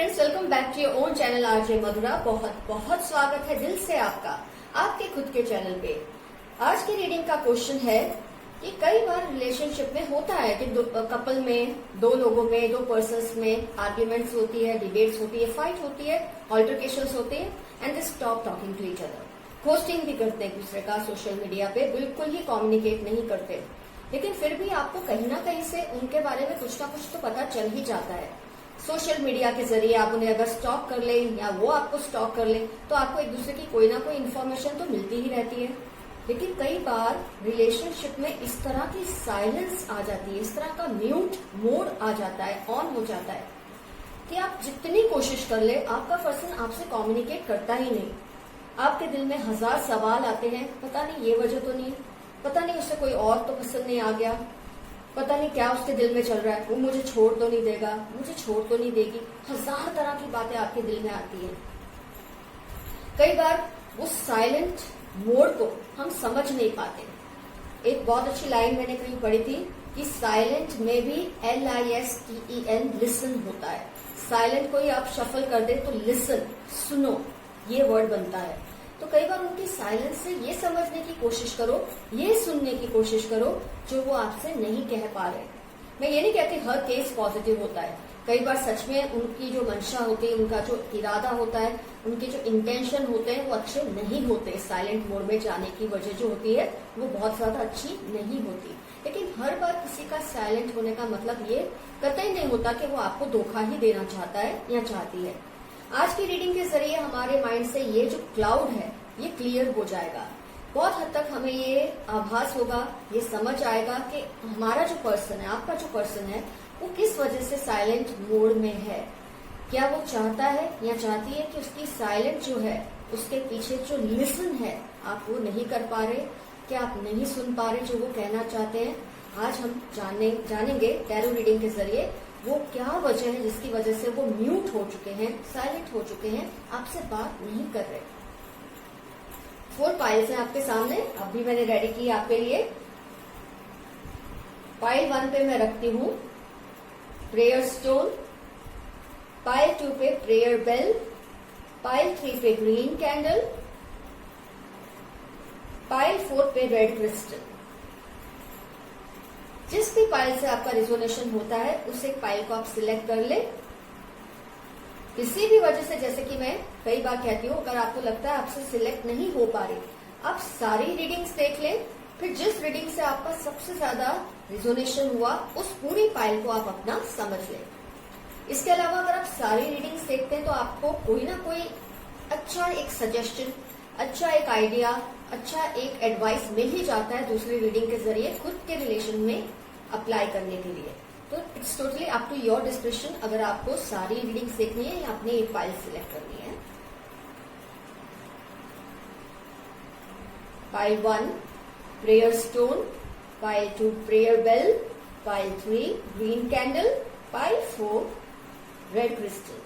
Friends, welcome back to your own channel RJ Madhura. बहुत बहुत स्वागत है दिल से आपका आपके खुद के चैनल पे। आज की रीडिंग का क्वेश्चन है कि कई बार रिलेशनशिप में होता है कि कपल में, दो लोगों में, दो पर्सन्स में आर्ग्यूमेंट्स होती है, डिबेट्स होती है, फाइट होती है, ऑल्टरकेशंस होते हैं and they stop talking to each other. Hosting भी करते हैं एक दूसरे का सोशल मीडिया पे, बिल्कुल ही कम्युनिकेट नहीं करते, लेकिन फिर भी आपको कहीं ना कहीं से उनके बारे में कुछ ना कुछ तो पता चल ही जाता है। सोशल मीडिया के जरिए आप उन्हें अगर स्टॉक कर ले या वो आपको स्टॉक कर ले तो आपको एक दूसरे की कोई ना कोई इन्फॉर्मेशन तो मिलती ही रहती है। लेकिन कई बार रिलेशनशिप में इस तरह की साइलेंस आ जाती है, इस तरह का म्यूट मोड आ जाता है, ऑन हो जाता है कि आप जितनी कोशिश कर ले आपका पर्सन आपसे कम्युनिकेट करता ही नहीं। आपके दिल में हजार सवाल आते हैं, पता नहीं ये वजह तो नहीं, पता नहीं उससे कोई और तो पसंद नहीं आ गया, पता नहीं क्या उसके दिल में चल रहा है, वो मुझे छोड़ तो नहीं देगा, मुझे छोड़ तो नहीं देगी। हजार तरह की बातें आपके दिल में आती हैं। कई बार उस साइलेंट मोड को हम समझ नहीं पाते। एक बहुत अच्छी लाइन मैंने कहीं पढ़ी थी कि साइलेंट में भी LISTEN लिसन होता है। साइलेंट को ही आप शफल कर दे तो लिसन, सुनो, ये वर्ड बनता है। तो कई बार उनकी साइलेंस से ये समझने की कोशिश करो, ये सुनने की कोशिश करो जो वो आपसे नहीं कह पा रहे। मैं ये नहीं कहती हर केस पॉजिटिव होता है। कई बार सच में उनकी जो मंशा होती है, उनका जो इरादा होता है, उनके जो इंटेंशन होते हैं वो अच्छे नहीं होते। साइलेंट मोड में जाने की वजह जो होती है वो बहुत ज्यादा अच्छी नहीं होती। लेकिन हर बार किसी का साइलेंट होने का मतलब ये कतई नहीं होता कि वो आपको धोखा ही देना चाहता है या चाहती है। आज की रीडिंग के जरिए हमारे माइंड से ये जो क्लाउड है ये क्लियर हो जाएगा। बहुत हद तक हमें ये आभास होगा, ये समझ आएगा कि हमारा जो पर्सन है, आपका जो पर्सन है, वो किस वजह से साइलेंट मोड में है। क्या वो चाहता है या चाहती है कि उसकी साइलेंट जो है उसके पीछे जो लिसन है आप वो नहीं कर पा रहे, क्या आप नहीं सुन पा रहे जो वो कहना चाहते हैं। आज हम जानेंगे टैरो रीडिंग के जरिए वो क्या वजह है जिसकी वजह से वो म्यूट हो चुके हैं, साइलेंट हो चुके हैं, आपसे बात नहीं कर रहे। 4 पाइल्स हैं आपके सामने, अभी मैंने रेडी की आपके लिए। पाइल 1 पे मैं रखती हूँ प्रेयर स्टोन, पाइल 2 पे प्रेयर बेल, पाइल 3 पे ग्रीन कैंडल, पाइल 4 पे रेड क्रिस्टल। जिस भी पाइल से आपका रिजोनेशन होता है उस एक पाइल को आप सिलेक्ट कर ले। किसी भी वजह से, जैसे कि मैं कई बार कहती हूँ, अगर आपको लगता है आपसे सिलेक्ट नहीं हो पा रही, आप सारी रीडिंग्स देख लें, फिर जिस रीडिंग से आपका सबसे ज्यादा रिजोनेशन हुआ उस पूरी पाइल को आप अपना समझ लें। इसके अलावा अगर आप सारी रीडिंग्स देखते हैं तो आपको कोई ना कोई अच्छा एक सजेशन, अच्छा एक आइडिया, अच्छा एक एडवाइस मिल ही जाता है दूसरी रीडिंग के जरिए खुद के रिलेशन में अप्लाई करने के लिए। तो it's totally up to your description अगर आपको सारी रीडिंग्स देखनी है या अपनी एक फाइल सिलेक्ट करनी है। Pile 1 prayer stone, pile 2 prayer bell, pile 3 green candle, pile 4 red crystal.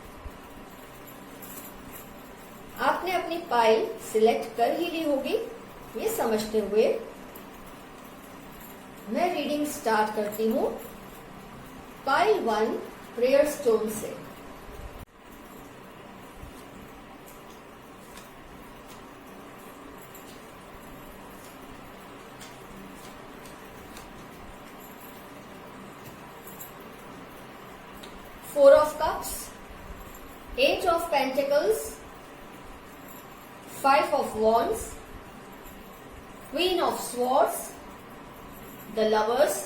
आपने अपनी पाइल सिलेक्ट कर ही ली होगी। ये समझते हुए मैं रीडिंग स्टार्ट करती हूँ पाइल 1 प्रेयर स्टोन से। Four of Cups, 8 of Pentacles, 5 of Wands, Queen of Swords, the Lovers,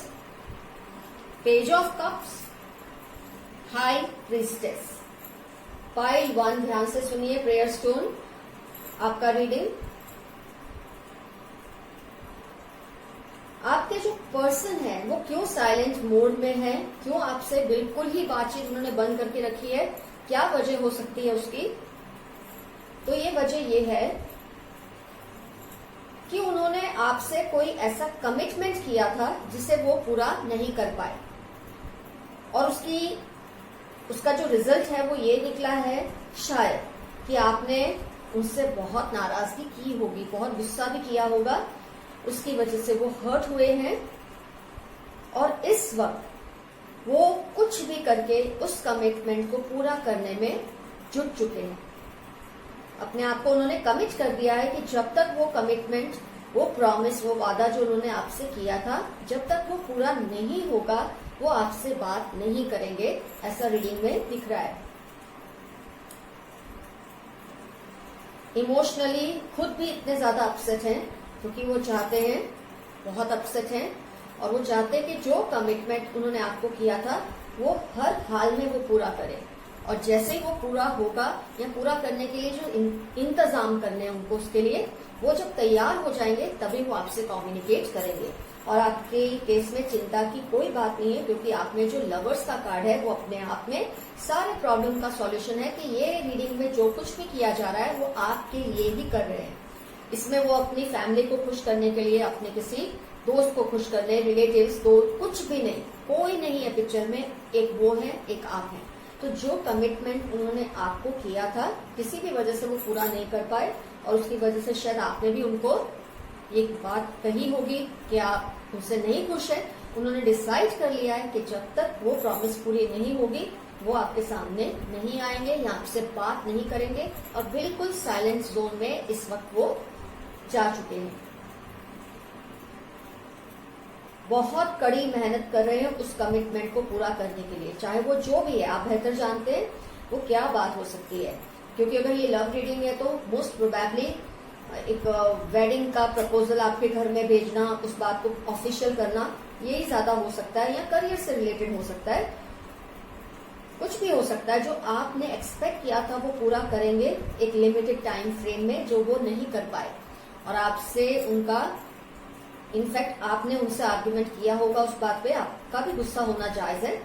Page of Cups, High Priestess। Pile 1 ध्यान से सुनिए, प्रेयर स्टोन आपका रीडिंग। आपके जो पर्सन है वो क्यों साइलेंट मोड में है, क्यों आपसे बिल्कुल ही बातचीत उन्होंने बंद करके रखी है, क्या वजह हो सकती है उसकी। तो ये वजह ये है कि उन्होंने आपसे कोई ऐसा कमिटमेंट किया था जिसे वो पूरा नहीं कर पाए, और उसका जो रिजल्ट है वो ये निकला है शायद कि आपने उनसे बहुत नाराजगी की होगी, बहुत गुस्सा भी किया होगा, उसकी वजह से वो हर्ट हुए हैं। और इस वक्त वो कुछ भी करके उस कमिटमेंट को पूरा करने में जुट चुके हैं। अपने आप को उन्होंने कमिट कर दिया है कि जब तक वो कमिटमेंट, वो प्रॉमिस, वो वादा जो उन्होंने आपसे किया था, जब तक वो पूरा नहीं होगा वो आपसे बात नहीं करेंगे, ऐसा रीडिंग में दिख रहा है। इमोशनली खुद भी इतने ज्यादा अपसेट हैं क्योंकि वो चाहते हैं, बहुत अपसेट हैं, और वो चाहते हैं कि जो कमिटमेंट उन्होंने आपको किया था वो हर हाल में वो पूरा करें, और जैसे ही वो पूरा होगा या पूरा करने के लिए जो इंतजाम करने हैं उनको, उसके लिए वो जब तैयार हो जाएंगे तभी वो आपसे कम्युनिकेट करेंगे। और आपके केस में चिंता की कोई बात नहीं है क्योंकि आप में जो लवर्स का कार्ड है वो अपने आप में सारे प्रॉब्लम का सॉल्यूशन है कि ये रीडिंग में जो कुछ भी किया जा रहा है वो आपके लिए ही कर रहे हैं। इसमें वो अपनी फैमिली को खुश करने के लिए, अपने किसी दोस्त को खुश करने, रिलेटिव्स, दोस्त, कुछ भी नहीं, कोई नहीं है पिक्चर में, एक वो है, एक आप है। तो जो कमिटमेंट उन्होंने आपको किया था किसी भी वजह से वो पूरा नहीं कर पाए, और उसकी वजह से शायद आपने भी उनको ये बात कही होगी कि आप उनसे नहीं खुश है। उन्होंने डिसाइड कर लिया है कि जब तक वो प्रॉमिस पूरी नहीं होगी वो आपके सामने नहीं आएंगे या आपसे बात नहीं करेंगे, और बिल्कुल साइलेंट जोन में इस वक्त वो जा चुके हैं। बहुत कड़ी मेहनत कर रहे हैं उस कमिटमेंट को पूरा करने के लिए, चाहे वो जो भी है। आप बेहतर जानते हैं वो क्या बात हो सकती है, क्योंकि अगर ये लव रीडिंग है तो मोस्ट प्रोबेबली एक वेडिंग का प्रपोजल आपके घर में भेजना, उस बात को ऑफिशियल करना, यही ज्यादा हो सकता है, या करियर से रिलेटेड हो सकता है, कुछ भी हो सकता है। जो आपने एक्सपेक्ट किया था वो पूरा करेंगे एक लिमिटेड टाइम फ्रेम में, जो वो नहीं कर पाए, और आपसे उनका, इनफैक्ट आपने उनसे आर्ग्यूमेंट किया होगा उस बात पे, आपका भी गुस्सा होना जायज है,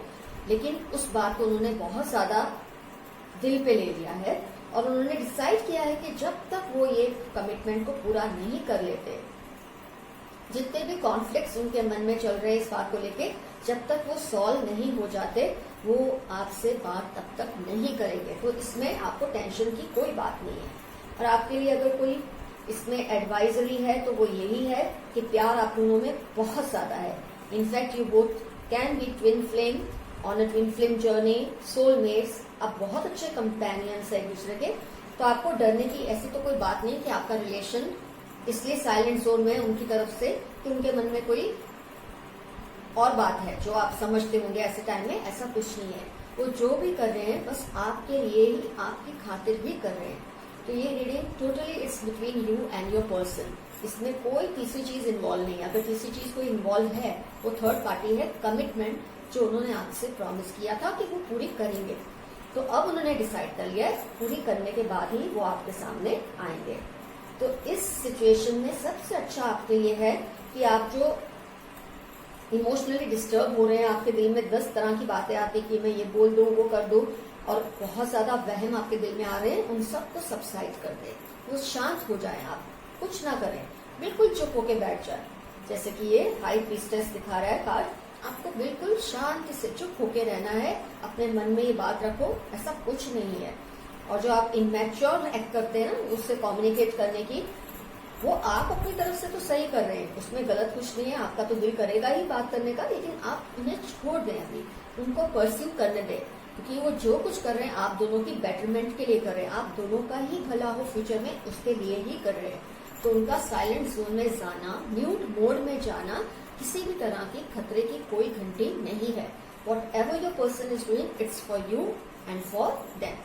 लेकिन उस बात को उन्होंने बहुत ज्यादा दिल पे ले लिया है, और उन्होंने डिसाइड किया है कि जब तक वो ये कमिटमेंट को पूरा नहीं कर लेते, जितने भी कॉन्फ्लिक्ट्स उनके मन में चल रहे हैं इस बात को लेके, जब तक वो सॉल्व नहीं हो जाते वो आपसे बात तब तक नहीं करेंगे। तो इसमें आपको टेंशन की कोई बात नहीं है। और आपके लिए अगर कोई इसमें एडवाइजरी है तो वो यही है कि प्यार आप दोनों में बहुत ज्यादा है। In fact you both can be twin flame on a twin flame journey, soulmates, आप बहुत अच्छे कंपेनियंस है एक दूसरे के। तो आपको डरने की ऐसी तो कोई बात नहीं कि आपका रिलेशन इसलिए साइलेंट जोन में उनकी तरफ से कि उनके मन में कोई और बात है जो आप समझते होंगे ऐसे टाइम में, ऐसा कुछ नहीं है। वो जो भी कर रहे हैं बस आपके लिए ही, आपकी खातिर भी कर रहे हैं। तो ये reading totally it's between you and your person, इसमें कोई तीसरी चीज इन्वॉल्व नहीं है। अगर तीसरी चीज कोई इन्वॉल्व है वो थर्ड पार्टी है, कमिटमेंट जो उन्होंने आपसे प्रॉमिस किया था कि वो पूरी करेंगे। तो अब उन्होंने डिसाइड कर लिया है, पूरी करने के बाद ही वो आपके सामने आएंगे। तो इस सिचुएशन में सबसे अच्छा आपके लिए है कि आप जो इमोशनली डिस्टर्ब हो रहे हैं, आपके दिल में 10 तरह की बातें आती कि मैं ये बोल दूं, वो कर दूं, और बहुत ज्यादा वहम आपके दिल में आ रहे हैं, उन सबको सबसाइड कर दें, वो शांत हो जाए, आप कुछ ना करें, बिल्कुल चुप होके बैठ जाए। जैसे कि ये हाई प्रीस्टेस दिखा रहा है कार्ड, आपको बिल्कुल शांति से चुप होके रहना है, अपने मन में ये बात रखो, ऐसा कुछ नहीं है। और जो आप इनमैच्योर एक्ट करते हैं ना उससे कम्युनिकेट करने की, वो आप अपनी तरफ से तो सही कर रहे हैं, उसमें गलत कुछ नहीं है, आपका तो दिल करेगा ही बात करने का, लेकिन आप उन्हें छोड़ दें, अभी उनको परस्यू करने दें, क्योंकि वो जो कुछ कर रहे हैं आप दोनों की बेटरमेंट के लिए कर रहे हैं, आप दोनों का ही भला हो फ्यूचर में उसके लिए ही कर रहे हैं। तो उनका साइलेंट जोन में जाना, म्यूट मोड में जाना, किसी भी तरह की खतरे की कोई घंटी नहीं है। What ever your person is doing it's for you and for them.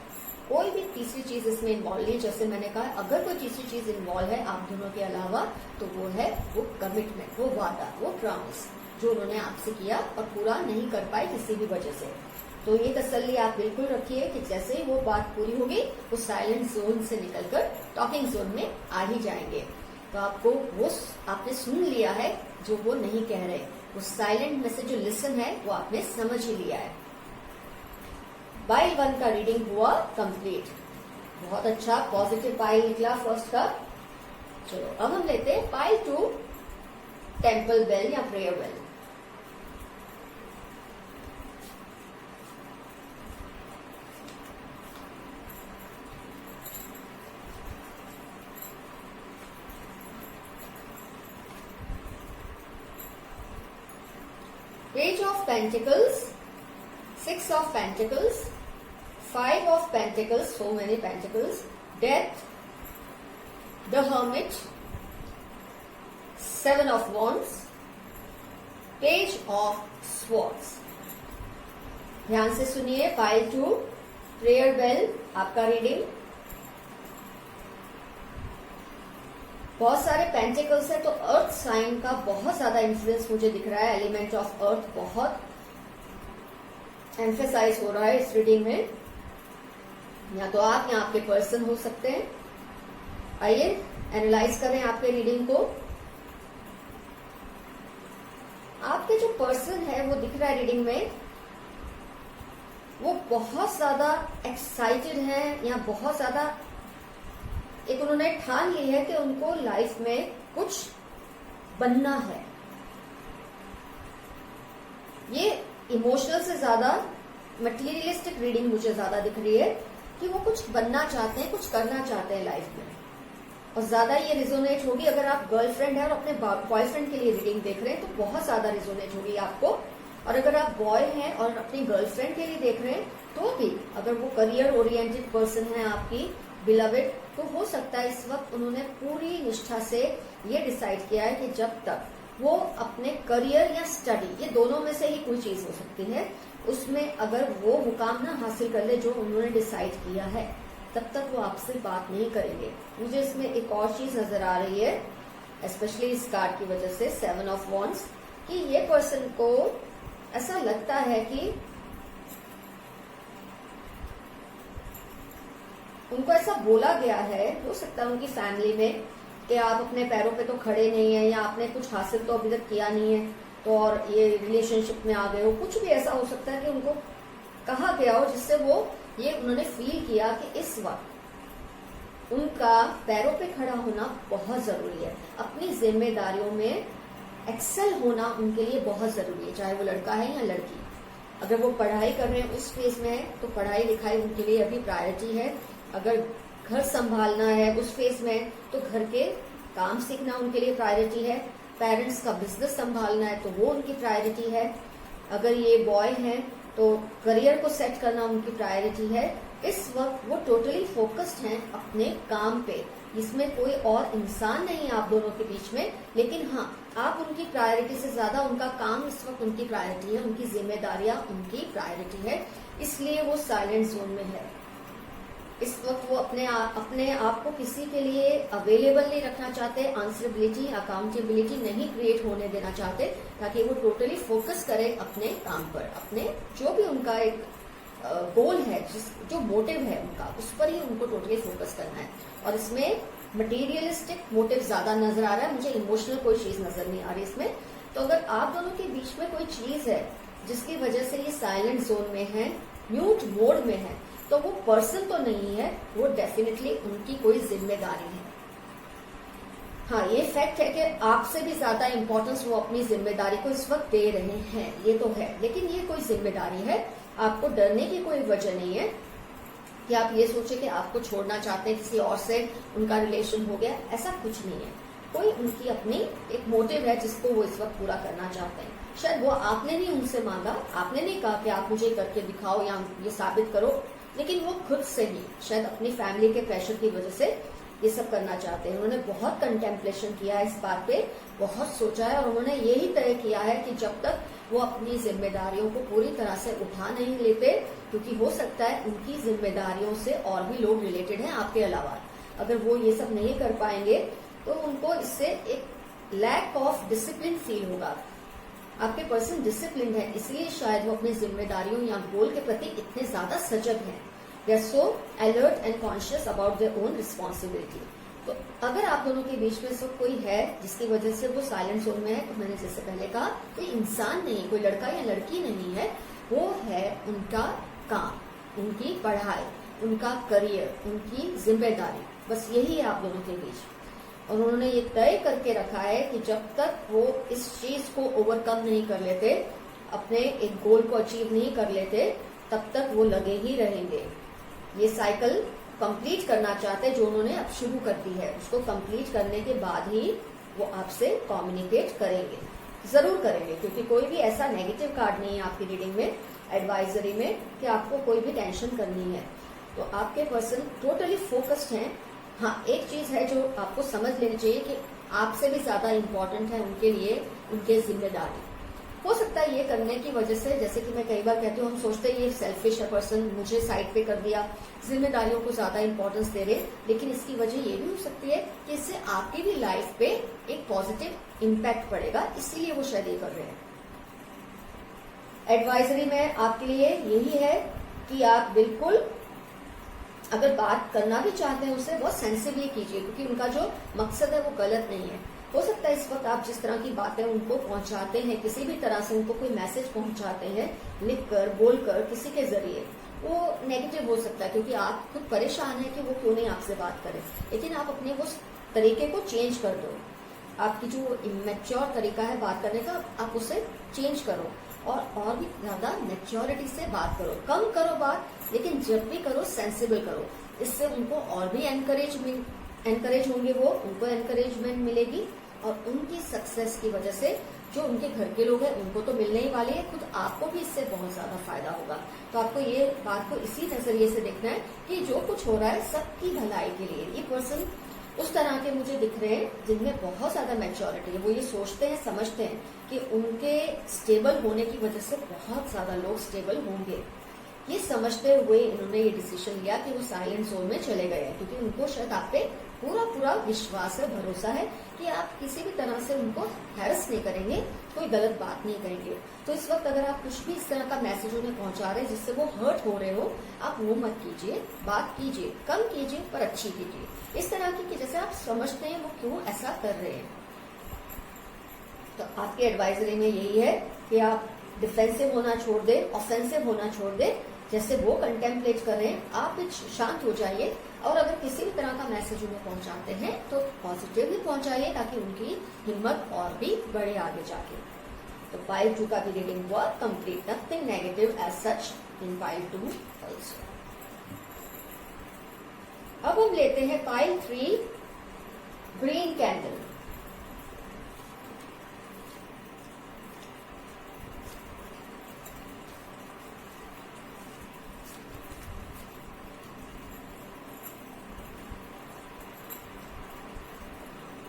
कोई भी तीसरी चीज इसमें इन्वॉल्व नहीं। जैसे मैंने कहा, अगर कोई तीसरी चीज इन्वॉल्व है आप दोनों के अलावा, तो वो है वो कमिटमेंट, वो वादा, वो प्रॉमिस जो उन्होंने आपसे किया और पूरा नहीं कर पाए किसी भी वजह से। तो ये तसल्ली आप बिल्कुल रखिए कि जैसे ही वो बात पूरी होगी वो साइलेंट जोन से निकलकर टॉकिंग जोन में आ ही जाएंगे। तो आपको वो आपने सुन लिया है जो वो नहीं कह रहे, वो साइलेंट में से जो लिसन है वो आपने समझ ही लिया है। पाइल 1 का रीडिंग हुआ कंप्लीट, बहुत अच्छा पॉजिटिव पाइल निकला फर्स्ट का। चलो अब हम लेते हैं पाइल 2, टेम्पल बेल या prayer bell. Page of pentacles, 6 of Pentacles, 5 of Pentacles, so many Pentacles, Death, the Hermit, 7 of Wands, Page of Swords. ध्यान से सुनिए, पाइल 2, प्रेयर बेल, आपका रीडिंग। बहुत सारे पेंटिकल्स है, तो अर्थ साइन का बहुत ज्यादा इन्फ्लुएंस मुझे दिख रहा है। एलिमेंट ऑफ अर्थ बहुत एम्फेसाइज हो रहा है इस रीडिंग में। या तो आप या आपके पर्सन हो सकते हैं। आइए एनालाइज करें आपके रीडिंग को। आपके जो पर्सन है वो दिख रहा है रीडिंग में, वो बहुत ज्यादा एक्साइटेड है या बहुत ज्यादा एक उन्होंने ठान ली है कि उनको लाइफ में कुछ बनना है। ये इमोशनल से ज्यादा मटेरियलिस्टिक रीडिंग मुझे ज्यादा दिख रही है कि वो कुछ बनना चाहते हैं, कुछ करना चाहते हैं लाइफ में। और ज्यादा ये रिजोनेट होगी अगर आप गर्लफ्रेंड है और अपने बॉयफ्रेंड के लिए रीडिंग देख रहे हैं, तो बहुत ज्यादा रिजोनेट होगी आपको। और अगर आप बॉय हैं और अपनी गर्लफ्रेंड के लिए देख रहे हैं, तो भी अगर वो करियर ओरिएंटेड पर्सन है आपकी बिलवेड, तो हो सकता है इस वक्त उन्होंने पूरी निष्ठा से ये डिसाइड किया है कि जब तक वो अपने करियर या स्टडी, ये दोनों में से ही कोई चीज हो सकती है, उसमें अगर वो मुकाम ना हासिल कर ले जो उन्होंने डिसाइड किया है, तब तक वो आपसे बात नहीं करेंगे। मुझे इसमें एक और चीज नजर आ रही है, स्पेशली इस कार्ड की वजह से, 7 ऑफ वॉन्ड्स, कि ये पर्सन को ऐसा लगता है कि उनको ऐसा बोला गया है, हो सकता है उनकी फैमिली में, कि आप अपने पैरों पे तो खड़े नहीं है, या आपने कुछ हासिल तो अभी तक किया नहीं है, तो और ये रिलेशनशिप में आ गए हो। कुछ भी ऐसा हो सकता है कि उनको कहा गया हो जिससे वो ये उन्होंने फील किया कि इस वक्त उनका पैरों पे खड़ा होना बहुत जरूरी है। अपनी जिम्मेदारियों में एक्सेल होना उनके लिए बहुत जरूरी है, चाहे वो लड़का है या लड़की। अगर वो पढ़ाई कर रहे हैं उस फेज में है, तो पढ़ाई लिखाई उनके लिए अभी प्रायोरिटी है। अगर घर संभालना है उस फेज में, तो घर के काम सीखना उनके लिए प्रायोरिटी है। पेरेंट्स का बिजनेस संभालना है, तो वो उनकी प्रायोरिटी है। अगर ये बॉय हैं, तो करियर को सेट करना उनकी प्रायोरिटी है। इस वक्त वो टोटली फोकस्ड हैं अपने काम पे, इसमें कोई और इंसान नहीं है आप दोनों के बीच में। लेकिन हाँ, आप उनकी प्रायोरिटी से ज्यादा उनका काम इस वक्त उनकी प्रायोरिटी है, उनकी जिम्मेदारियां उनकी प्रायोरिटी है, इसलिए वो साइलेंट जोन में है। इस वक्त वो अपने आप को किसी के लिए अवेलेबल नहीं रखना चाहते, आंसरेबिलिटी, अकाउंटेबिलिटी नहीं क्रिएट होने देना चाहते, ताकि वो टोटली फोकस करे अपने काम पर, अपने जो भी उनका एक गोल है, जो मोटिव है उनका, उस पर ही उनको टोटली फोकस करना है। और इसमें मटेरियलिस्टिक मोटिव ज्यादा नजर आ रहा है मुझे, इमोशनल कोई चीज नजर नहीं आ रही इसमें। तो अगर आप दोनों के बीच में कोई चीज है जिसकी वजह से ये साइलेंट जोन में है, म्यूट मोड में है, तो वो पर्सन तो नहीं है, वो डेफिनेटली उनकी कोई जिम्मेदारी है। हाँ, ये फैक्ट है कि आपसे भी ज्यादा इंपॉर्टेंस वो अपनी जिम्मेदारी को इस वक्त दे रहे हैं, ये तो है। लेकिन ये कोई जिम्मेदारी है, आपको डरने की कोई वजह नहीं है कि आप ये सोचे कि आपको छोड़ना चाहते हैं, किसी और से उनका रिलेशन हो गया, ऐसा कुछ नहीं है। कोई उनकी अपनी एक मोटिव है जिसको वो इस वक्त पूरा करना चाहते हैं। शायद वो आपने नहीं उनसे मांगा, आपने नहीं कहा कि आप मुझे करके दिखाओ या ये साबित करो, लेकिन वो खुद से ही शायद अपनी फैमिली के प्रेशर की वजह से ये सब करना चाहते हैं। उन्होंने बहुत कंटेम्पलेशन किया है इस बात पे, बहुत सोचा है, और उन्होंने यही तय किया है कि जब तक वो अपनी जिम्मेदारियों को पूरी तरह से उठा नहीं लेते, क्योंकि हो सकता है उनकी जिम्मेदारियों से और भी लोग रिलेटेड हैं आपके अलावा, अगर वो ये सब नहीं कर पाएंगे तो उनको इससे एक लैक ऑफ डिसिप्लिन फील होगा। आपके पर्सन डिसिप्लिन है, इसलिए शायद वो अपनी जिम्मेदारियों या गोल के प्रति इतने ज्यादा सजग हैं। They are so alert and conscious about their own responsibility. तो अगर आप दोनों के बीच में सब कोई है जिसकी वजह से वो साइलेंट जोन में है, तो मैंने जैसे पहले कहा, कोई इंसान नहीं, कोई लड़का या लड़की नहीं है, वो है उनका काम, उनकी पढ़ाई, उनका करियर, उनकी जिम्मेदारी, बस यही है आप दोनों के बीच। और उन्होंने ये तय करके रखा है कि जब तक वो इस चीज को ओवरकम नहीं कर लेते, अपने एक गोल को अचीव नहीं कर लेते, तब तक वो लगे ही रहेंगे। ये साइकिल कंप्लीट करना चाहते हैं जो उन्होंने अब शुरू कर दी है, उसको कंप्लीट करने के बाद ही वो आपसे कम्युनिकेट करेंगे, जरूर करेंगे, क्योंकि कोई भी ऐसा नेगेटिव कार्ड नहीं है आपकी रीडिंग में। एडवाइजरी में कि आपको कोई भी टेंशन करनी है। तो आपके पर्सन टोटली फोकस्ड हैं। हाँ, एक चीज है जो आपको समझ लेनी चाहिए कि आपसे भी ज्यादा इम्पोर्टेंट है उनके लिए उनके जिम्मेदारी। हो सकता है ये करने की वजह से, जैसे कि मैं कई बार कहती हूँ, हम सोचते हैं ये सेल्फिश है पर्सन, मुझे साइड पे कर दिया, जिम्मेदारियों को ज्यादा इंपॉर्टेंस दे रहे, लेकिन इसकी वजह ये भी हो सकती है कि इससे आपकी भी लाइफ पे एक पॉजिटिव इम्पैक्ट पड़ेगा, इसीलिए वो शायद ये कर रहे हैं। एडवाइजरी में आपके लिए यही है कि आप बिल्कुल अगर बात करना भी चाहते हैं उससे बहुत सेंसिबली कीजिए, क्योंकि उनका जो मकसद है वो गलत नहीं है। हो सकता है इस वक्त आप जिस तरह की बातें उनको पहुंचाते हैं, किसी भी तरह से उनको कोई मैसेज पहुंचाते हैं, लिखकर, बोलकर, किसी के जरिए, वो नेगेटिव हो सकता है, क्योंकि आप खुद परेशान हैं कि वो क्यों नहीं आपसे बात करें। लेकिन आप अपने वो तरीके को चेंज कर दो। आपकी जो इमेच्योर तरीका है बात करने का, आप उसे चेंज करो और भी ज्यादा मैच्योरिटी से बात करो। कम करो बात, लेकिन जब भी करो सेंसिबल करो। इससे उनको और भी एनकरेज होंगे, वो उनको एनकरेजमेंट मिलेगी और उनकी सक्सेस की वजह से जो उनके घर के लोग हैं उनको तो मिलने ही वाले हैं, खुद आपको भी इससे बहुत ज्यादा फायदा होगा। तो आपको ये बात को इसी नजरिए से देखना है कि जो कुछ हो रहा है सबकी भलाई के लिए। ये पर्सन उस तरह के मुझे दिख रहे हैं जिनमें बहुत ज्यादा मैच्योरिटी है। वो ये सोचते हैं, समझते हैं कि उनके स्टेबल होने की वजह से बहुत ज्यादा लोग स्टेबल होंगे। ये समझते हुए इन्होंने ये डिसीजन लिया कि वो साइलेंट जोन में चले गए हैं, क्योंकि उनको शायद आप पे पूरा विश्वास है, भरोसा है कि आप किसी भी तरह से उनको हैरेस नहीं करेंगे, कोई गलत बात नहीं करेंगे। तो इस वक्त अगर आप कुछ भी इस तरह का मैसेज उन्हें पहुंचा रहे हैं जिससे वो हर्ट हो रहे हो, आप वो मत कीजिए, बात कीजिए, कम कीजिए पर अच्छी कीजिए, इस तरह की कि जैसे आप समझते हैं वो क्यों ऐसा कर रहे हैं। तो आपके एडवाइजरी में यही है कि आप डिफेंसिव होना छोड़ दे, ऑफेंसिव होना छोड़ दे। जैसे वो कंटेम्पलेट कर रहे हैं, आप शांत हो जाइए और अगर किसी भी तरह का मैसेज उन्हें पहुंचाते हैं तो पॉजिटिवली पहुंचाइए, ताकि उनकी हिम्मत और भी बढ़े आगे जाके। तो पाइल 2 का भी रीडिंग हुआ complete, nothing negative as such in pile 2 also. अब हम लेते हैं pile 3, green candle.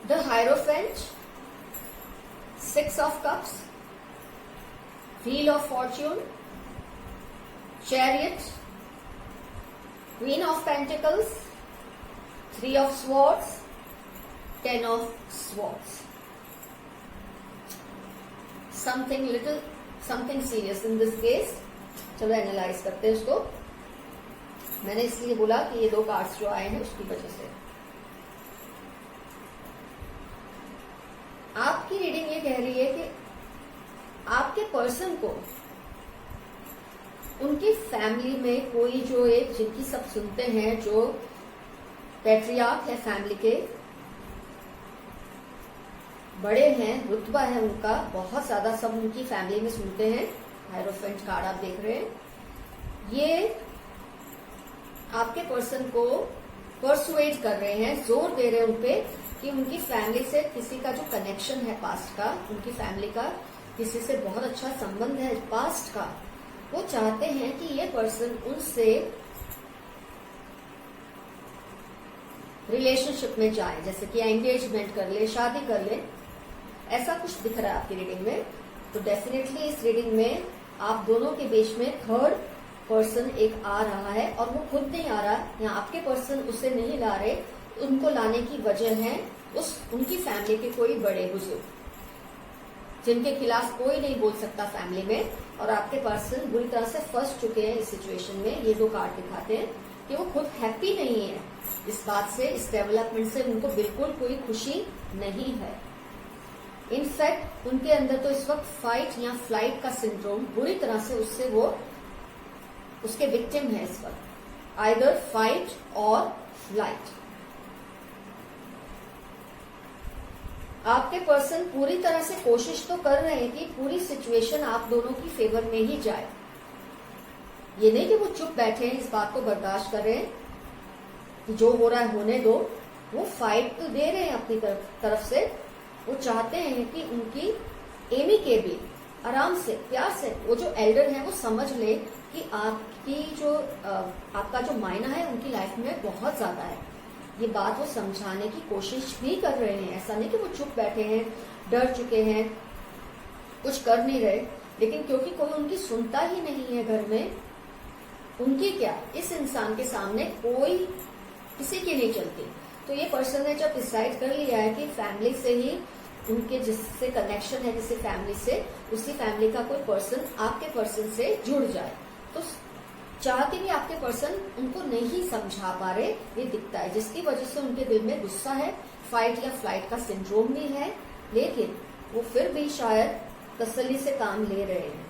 The Hierophant, 6 of Cups, Wheel of Fortune, Chariot, Queen of Pentacles, 3 of Swords, 10 of Swords. Something serious in this case. चलो analyse करते हैं उसको। मैंने इसलिए बोला कि ये 2 कार्ड्स जो आए हैं उसकी वजह से। आपकी रीडिंग ये कह रही है कि आपके पर्सन को उनकी फैमिली में कोई जो एक, जिनकी सब सुनते हैं, जो पैट्रियार्क है फैमिली के, बड़े हैं, रुतबा है उनका बहुत ज्यादा, सब उनकी फैमिली में सुनते हैं। हायरोफेंट कार्ड आप देख रहे हैं, ये आपके पर्सन को परसुएट कर रहे हैं, जोर दे रहे हैं उनपे कि उनकी फैमिली से किसी का जो कनेक्शन है पास्ट का, उनकी फैमिली का किसी से बहुत अच्छा संबंध है पास्ट का, वो चाहते हैं कि ये पर्सन उनसे रिलेशनशिप में जाए, जैसे कि एंगेजमेंट कर ले, शादी कर ले, ऐसा कुछ दिख रहा है आपकी रीडिंग में। तो डेफिनेटली इस रीडिंग में आप दोनों के बीच में थर्ड पर्सन एक आ रहा है, और वो खुद नहीं आ रहा, या आपके पर्सन उसे नहीं ला रहे। उनको लाने की वजह है उनकी फैमिली के कोई बड़े बुजुर्ग, जिनके खिलाफ कोई नहीं बोल सकता फैमिली में, और आपके पर्सन बुरी तरह से फंस चुके हैं इस सिचुएशन में। ये 2 कार्ड दिखाते हैं कि वो खुद हैप्पी नहीं है इस बात से, इस डेवलपमेंट से उनको बिल्कुल कोई खुशी नहीं है। इनफैक्ट उनके अंदर तो इस वक्त फाइट या फ्लाइट का सिंड्रोम बुरी तरह से उससे वो उसके विक्टिम है इस वक्त, आइदर फाइट और फ्लाइट। आपके पर्सन पूरी तरह से कोशिश तो कर रहे हैं कि पूरी सिचुएशन आप दोनों की फेवर में ही जाए। ये नहीं कि वो चुप बैठे हैं, इस बात को बर्दाश्त कर रहे हैं कि जो हो रहा है होने दो। वो फाइट तो दे रहे हैं अपनी तरफ से। वो चाहते हैं कि उनकी एमी के भी आराम से प्यार से वो जो एल्डर है वो समझ ले कि आपकी जो आपका जो मायना है उनकी लाइफ में बहुत ज्यादा है। ये बात वो समझाने की कोशिश भी कर रहे हैं, ऐसा नहीं कि वो चुप बैठे हैं, डर चुके हैं, कुछ कर नहीं रहे, लेकिन क्योंकि कोई उनकी सुनता ही नहीं है घर में, उनकी क्या, इस इंसान के सामने कोई किसी की नहीं चलती। तो ये पर्सन ने जब डिसाइड कर लिया है कि फैमिली से ही उनके जिससे कनेक्शन है, जिससे फैमिली से, उसी फैमिली का कोई पर्सन आपके पर्सन से जुड़ जाए, तो चाहते भी आपके पर्सन उनको नहीं समझा पा रहे, ये दिखता है, जिसकी वजह से उनके दिल में गुस्सा है, फाइट या फ्लाइट का सिंड्रोम भी है, लेकिन वो फिर भी शायद तसल्ली से काम ले रहे हैं,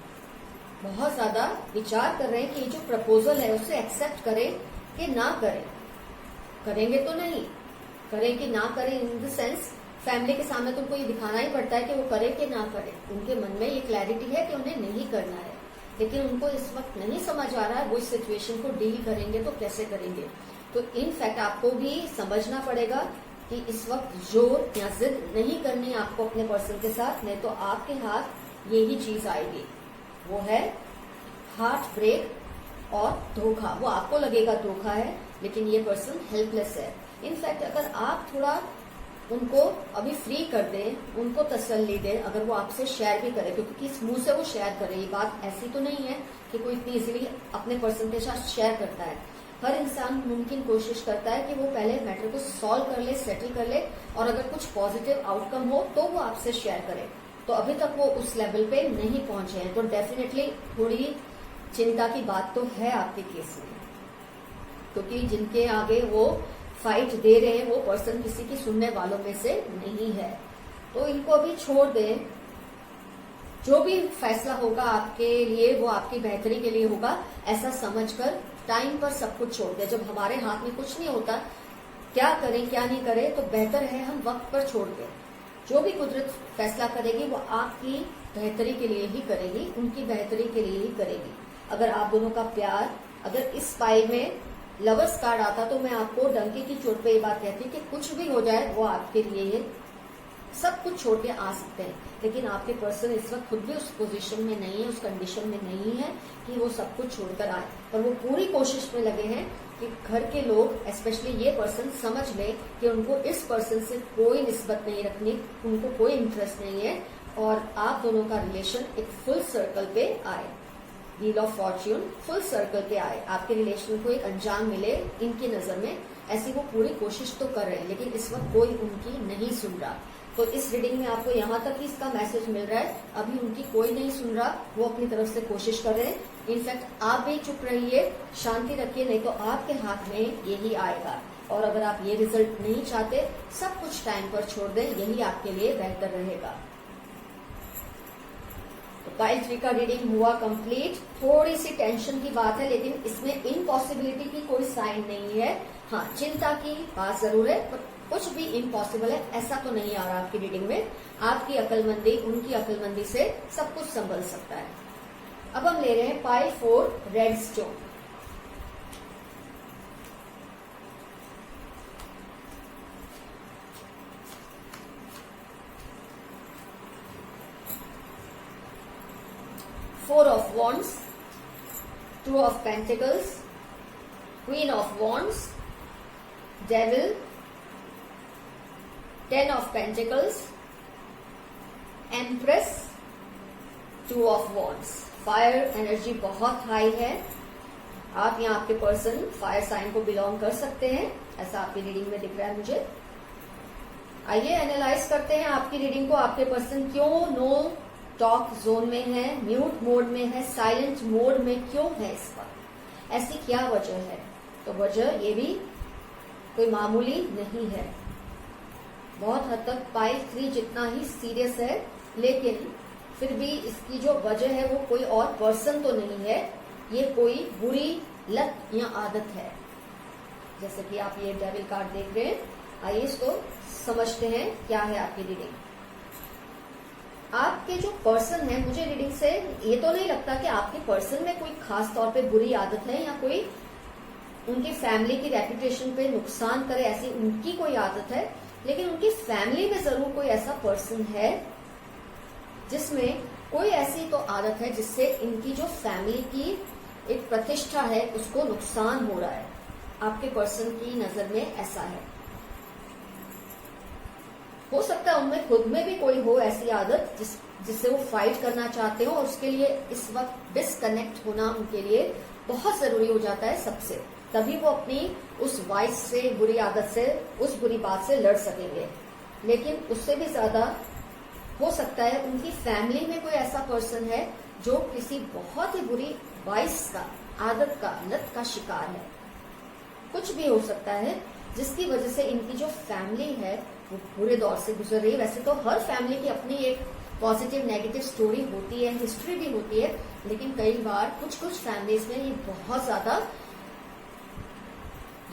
बहुत ज्यादा विचार कर रहे हैं कि ये जो प्रपोजल है उसे एक्सेप्ट करें कि ना करें। करेंगे तो नहीं, करें कि ना करें, इन द सेंस फैमिली के सामने तो उनको ये दिखाना ही पड़ता है कि वो करें कि ना करें। उनके मन में ये क्लैरिटी है कि उन्हें नहीं करना है, लेकिन उनको इस वक्त नहीं समझ आ रहा है वो इस सिचुएशन को डील करेंगे तो कैसे करेंगे। तो इनफैक्ट आपको भी समझना पड़ेगा कि इस वक्त जोर या जिद नहीं करनी आपको अपने पर्सन के साथ, नहीं तो आपके हाथ यही चीज आएगी, वो है हार्ट ब्रेक और धोखा। वो आपको लगेगा धोखा है, लेकिन ये पर्सन हेल्पलेस है। इनफैक्ट अगर आप थोड़ा उनको अभी फ्री कर दें, उनको तसल्ली दें, अगर वो आपसे शेयर भी करे, क्योंकि किस मुंह से वो शेयर करे, ये बात ऐसी तो नहीं है कि कोई इतनी इजीली अपने पर्सन के साथ शेयर करता है। हर इंसान मुमकिन कोशिश करता है कि वो पहले मैटर को सॉल्व कर ले, सेटल कर ले, और अगर कुछ पॉजिटिव आउटकम हो तो वो आपसे शेयर करे। तो अभी तक वो उस लेवल पे नहीं पहुंचे हैं, तो डेफिनेटली थोड़ी चिंता की बात तो है आपके केस में, क्योंकि जिनके आगे वो फाइट दे रहे हैं वो पर्सन किसी की सुनने वालों में से नहीं है। तो इनको अभी छोड़ दें, जो भी फैसला होगा आपके लिए वो आपकी बेहतरी के लिए होगा, ऐसा समझकर टाइम पर सब कुछ छोड़ दें। जब हमारे हाथ में कुछ नहीं होता, क्या करें क्या नहीं करें, तो बेहतर है हम वक्त पर छोड़ दें। जो भी कुदरत फैसला करेगी वो आपकी बेहतरी के लिए ही करेगी, उनकी बेहतरी के लिए ही करेगी। अगर आप दोनों का प्यार, अगर इस पाई में लवर्स कार्ड आता तो मैं आपको डंके की चोट पे ये बात कहती कि कुछ भी हो जाए वो आपके लिए सब कुछ छोड़ के आ सकते हैं, लेकिन आपके पर्सन इस वक्त खुद भी उस पोजीशन में नहीं है, उस कंडीशन में नहीं है कि वो सब कुछ छोड़कर आए। और वो पूरी कोशिश में लगे हैं कि घर के लोग, स्पेशली ये पर्सन, समझ ले कि उनको इस पर्सन से कोई निस्बत नहीं रखनी, उनको कोई इंटरेस्ट नहीं है, और आप दोनों का रिलेशन एक फुल सर्कल पे आए, wheel of Fortune full circle पे आए, आपके रिलेशन को एक अंजाम मिले इनकी नजर में। ऐसी वो पूरी कोशिश तो कर रहे हैं, लेकिन इस वक्त कोई उनकी नहीं सुन रहा। तो इस रीडिंग में आपको यहाँ तक ही इसका मैसेज मिल रहा है, अभी उनकी कोई नहीं सुन रहा, वो अपनी तरफ से कोशिश कर रहे हैं। इनफैक्ट आप भी चुप रहिए, शांति रखिए, नहीं तो आपके हाथ में यही आएगा। और अगर आप ये रिजल्ट नहीं चाहते, सब कुछ टाइम पर छोड़ दें, यही आपके लिए बेहतर रहेगा। तो पाइल 3 का रीडिंग हुआ कंप्लीट। थोड़ी सी टेंशन की बात है, लेकिन इसमें इम्पॉसिबिलिटी की कोई साइन नहीं है। हाँ, चिंता की बात जरूर है, पर कुछ भी इम्पॉसिबल है ऐसा तो नहीं आ रहा आपकी रीडिंग में। आपकी अकलमंदी, उनकी अकलमंदी से सब कुछ संभल सकता है। अब हम ले रहे हैं pile 4 red stone. Four of Wands, Two of Pentacles, Queen of Wands, Devil, 10 of Pentacles, Empress, 2 of Wands। Fire energy बहुत हाई है। आप यहाँ आपके पर्सन फायर साइन को बिलोंग कर सकते हैं, ऐसा आपकी रीडिंग में दिख रहा है मुझे। आइए एनालाइज करते हैं आपकी रीडिंग को। आपके पर्सन क्यों नो टॉक जोन में है, म्यूट मोड में है, साइलेंट मोड में क्यों है इस वक्त, ऐसी क्या वजह है? तो वजह ये भी कोई मामूली नहीं है, बहुत हद तक पाइल 3 जितना ही सीरियस है, लेकिन फिर भी इसकी जो वजह है वो कोई और पर्सन तो नहीं है, ये कोई बुरी लत या आदत है। जैसे कि आप ये डेविल कार्ड देख रहे हैं, आइए इसको समझते हैं क्या है आपकी रीडिंग। आपके जो पर्सन है, मुझे रीडिंग से ये तो नहीं लगता कि आपके पर्सन में कोई खास तौर पे बुरी आदत है या कोई उनकी फैमिली की रेपुटेशन पे नुकसान करे, ऐसी उनकी कोई आदत है, लेकिन उनकी फैमिली में जरूर कोई ऐसा पर्सन है जिसमें कोई ऐसी तो आदत है जिससे इनकी जो फैमिली की एक प्रतिष्ठा है उसको नुकसान हो रहा है। आपके पर्सन की नजर में ऐसा है। हो सकता है उनमें खुद में भी कोई हो ऐसी आदत जिससे वो फाइट करना चाहते हो और उसके लिए इस वक्त डिस्कनेक्ट होना उनके लिए बहुत जरूरी हो जाता है सबसे, तभी वो अपनी उस वाइस से, बुरी आदत से, उस बुरी बात से लड़ सकेंगे। लेकिन उससे भी ज्यादा हो सकता है उनकी फैमिली में कोई ऐसा पर्सन है जो किसी बहुत ही बुरी वाइस का, आदत का, लत का शिकार है। कुछ भी हो सकता है जिसकी वजह से इनकी जो फैमिली है वो बुरे दौर से गुजर रही है। वैसे तो हर फैमिली की अपनी एक पॉजिटिव नेगेटिव स्टोरी होती है, हिस्ट्री भी होती है, लेकिन कई बार कुछ कुछ फैमिलीज में ये बहुत ज्यादा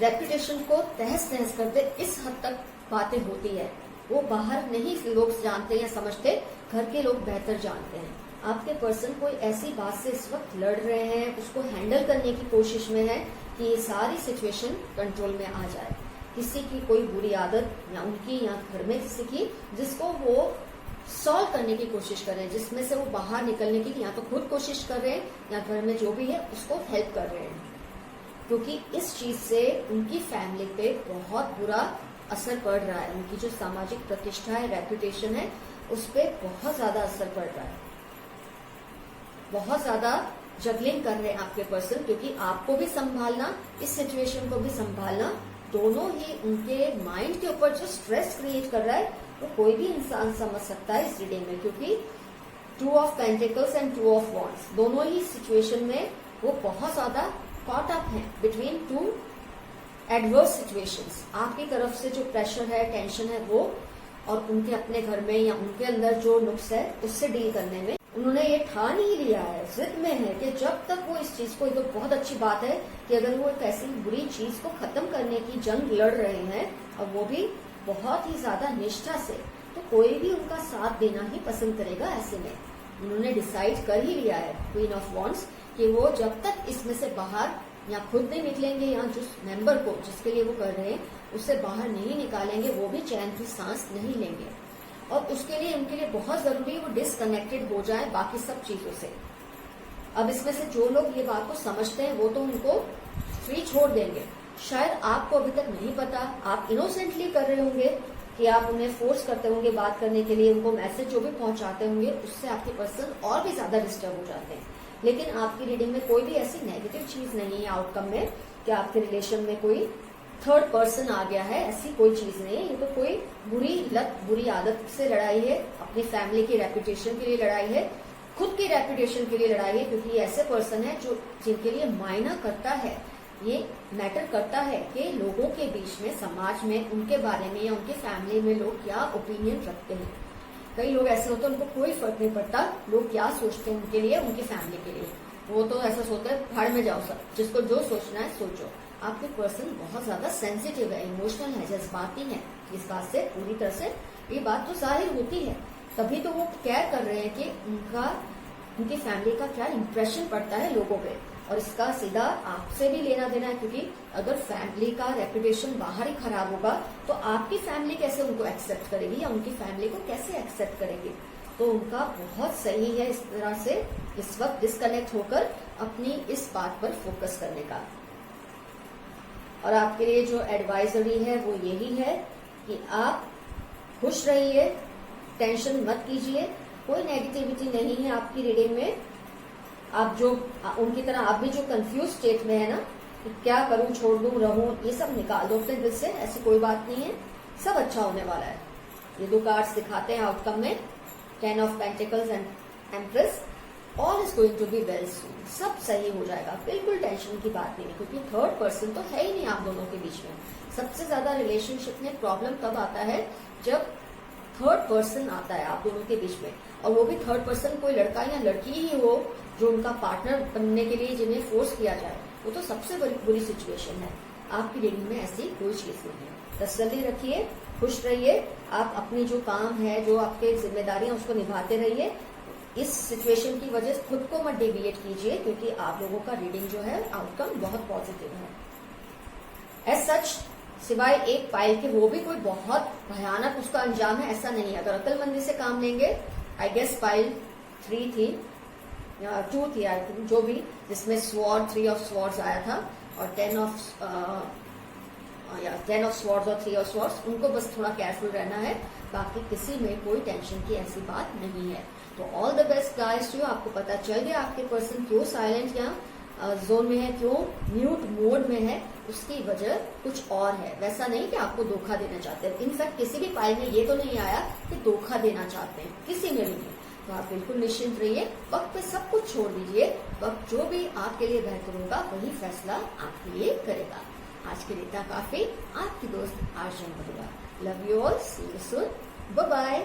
रेपुटेशन को तहस नहस कर दे, इस हद तक बातें होती है। वो बाहर नहीं लोग जानते या समझते, घर के लोग बेहतर जानते हैं। आपके पर्सन कोई ऐसी बात से इस वक्त लड़ रहे हैं, उसको हैंडल करने की कोशिश में है कि ये सारी सिचुएशन कंट्रोल में आ जाए। किसी की कोई बुरी आदत या उनकी या घर में किसी की, जिसको वो सॉल्व करने की कोशिश कर रहे हैं, जिसमें से वो बाहर निकलने की या तो खुद कोशिश कर रहे हैं या घर में जो भी है उसको हेल्प कर रहे हैं, क्योंकि इस चीज से उनकी फैमिली पे बहुत बुरा असर पड़ रहा है। उनकी जो सामाजिक प्रतिष्ठा है, रेपुटेशन है, उस पर बहुत ज्यादा असर पड़ रहा है। बहुत ज्यादा जगलिंग कर रहे हैं आपके पर्सन, क्योंकि आपको भी संभालना, इस सिचुएशन को भी संभालना, दोनों ही उनके माइंड के ऊपर जो स्ट्रेस क्रिएट कर रहा है वो कोई भी इंसान समझ सकता है इस रीडिंग में, क्योंकि 2 of pentacles and 2 of wands दोनों ही सिचुएशन में वो बहुत ज्यादा कॉट अप हैं बिटवीन 2 एडवर्स सिचुएशंस। आपकी तरफ से जो प्रेशर है, टेंशन है, वो और उनके अपने घर में या उनके अंदर जो नुक्स है उससे डील करने में उन्होंने ये ठान ही लिया है, जिद में है कि जब तक वो इस चीज को, ये तो बहुत अच्छी बात है कि अगर वो एक ऐसी बुरी चीज को खत्म करने की जंग लड़ रहे हैं और वो भी बहुत ही ज्यादा निष्ठा से, तो कोई भी उनका साथ देना ही पसंद करेगा। ऐसे में उन्होंने डिसाइड कर ही लिया है, क्वीन ऑफ वॉन्ड्स, कि वो जब तक इसमें से बाहर या खुद नहीं निकलेंगे या जिस मेंबर को, जिसके लिए वो कर रहे हैं, उससे बाहर नहीं निकालेंगे, वो भी चैन की सांस नहीं लेंगे। और उसके लिए उनके लिए बहुत जरूरी है वो डिसकनेक्टेड हो जाए बाकी सब चीजों से। अब इसमें से जो लोग ये बात को समझते हैं वो तो उनको फ्री छोड़ देंगे। शायद आपको अभी तक नहीं पता, आप इनोसेंटली कर रहे होंगे कि आप उन्हें फोर्स करते होंगे बात करने के लिए, उनको मैसेज जो भी पहुंचाते होंगे, उससे आपके पर्सन और भी ज्यादा डिस्टर्ब हो जाते हैं। लेकिन आपकी रीडिंग में कोई भी ऐसी नेगेटिव चीज नहीं है आउटकम में कि आपके रिलेशन में कोई थर्ड पर्सन आ गया है, ऐसी कोई चीज नहीं है। ये तो कोई बुरी लत, बुरी आदत से लड़ाई है, अपनी फैमिली की रेपुटेशन के लिए लड़ाई है, खुद की रेपुटेशन के लिए लड़ाई है, क्योंकि ये ऐसे पर्सन है जो जिनके लिए मायना करता है, ये मैटर करता है कि लोगों के बीच में, समाज में उनके बारे में या उनके फैमिली में लोग क्या ओपिनियन रखते हैं। कई लोग ऐसे होते हैं उनको कोई फर्क नहीं पड़ता लोग क्या सोचते हैं उनके लिए, उनकी फैमिली के लिए, वो तो ऐसा सोचता है भाड़ में जाओ सब, जिसको जो सोचना है सोचो। आपके पर्सन बहुत ज्यादा सेंसिटिव है, इमोशनल है, जज्बाती है। इस बात से पूरी तरह से ये बात तो जाहिर होती है, तभी तो वो केयर कर रहे हैं कि उनकी फैमिली का क्या इंप्रेशन पड़ता है लोगों पे, और इसका सीधा आपसे भी लेना देना है, क्योंकि अगर फैमिली का रेपुटेशन बाहर ही खराब होगा तो आपकी फैमिली कैसे उनको एक्सेप्ट करेगी या उनकी फैमिली को कैसे एक्सेप्ट करेगी। तो उनका बहुत सही है इस तरह से इस वक्त डिस्कनेक्ट होकर अपनी इस बात पर फोकस करने का। और आपके लिए जो एडवाइजरी है वो यही है कि आप खुश रहिए, टेंशन मत कीजिए, कोई नेगेटिविटी नहीं है आपकी रीडिंग में। आप जो उनकी तरह आप भी जो कंफ्यूज स्टेट में है ना कि क्या करूं, छोड़ दूं, रहूं, ये सब निकाल दो अपने दिल से। ऐसी कोई बात नहीं है, सब अच्छा होने वाला है। ये 2 कार्ड्स दिखाते हैं आउटकम में, 10 of pentacles and empress. All is going to be well soon, सब सही हो जाएगा, बिल्कुल टेंशन की बात नहीं है, क्योंकि थर्ड पर्सन तो है ही नहीं आप दोनों के बीच में। सबसे ज्यादा रिलेशनशिप में प्रॉब्लम तब आता है जब थर्ड पर्सन आता है आप दोनों के बीच में, और वो भी थर्ड पर्सन कोई लड़का या लड़की ही हो जो उनका पार्टनर बनने के लिए जिन्हें फोर्स किया जाए, वो तो सबसे बुरी सिचुएशन है। आपकी रीडिंग में ऐसी कोई चीज नहीं है। तसल्ली रखिए, खुश रहिए, आप अपनी जो काम है, जो आपके जिम्मेदारी है, उसको निभाते रहिए। इस सिचुएशन की वजह से खुद को मत डेविएट कीजिए, क्योंकि आप लोगों का रीडिंग जो है आउटकम बहुत पॉजिटिव है। एज सच सिवाय एक पाइल के वो भी कोई बहुत भयानक उसका अंजाम है ऐसा नहीं है। अगर अक्लमंदी से काम लेंगे, आई गेस पाइल 3 थी या 2 थी आई थिंक, जो भी, जिसमें स्वॉर्ड 3 ऑफ स्वॉर्ड्स आया था और 10 ऑफ स्वॉर्ड्स और 3 ऑफ स्वॉर्ड्स, उनको बस थोड़ा केयरफुल रहना है, बाकी किसी में कोई टेंशन की ऐसी बात नहीं है। तो all the best guys too. आपको पता चल गया आपके पर्सन क्यों साइलेंट या जोन में है, क्यों म्यूट मोड में है, उसकी वजह कुछ और है। वैसा नहीं कि आपको धोखा देना चाहते हैं, इनफैक्ट किसी भी पाई में ये तो नहीं आया कि धोखा देना चाहते हैं, किसी में भी नहीं। तो आप बिल्कुल निश्चिंत रहिए, वक्त पे सब कुछ छोड़ दीजिए, वक्त जो भी आपके लिए बेहतर होगा वही फैसला आपके लिए करेगा। आज के लिए इतना काफी। आपकी दोस्त RJ Madhura. Love you all, see you soon, bye bye.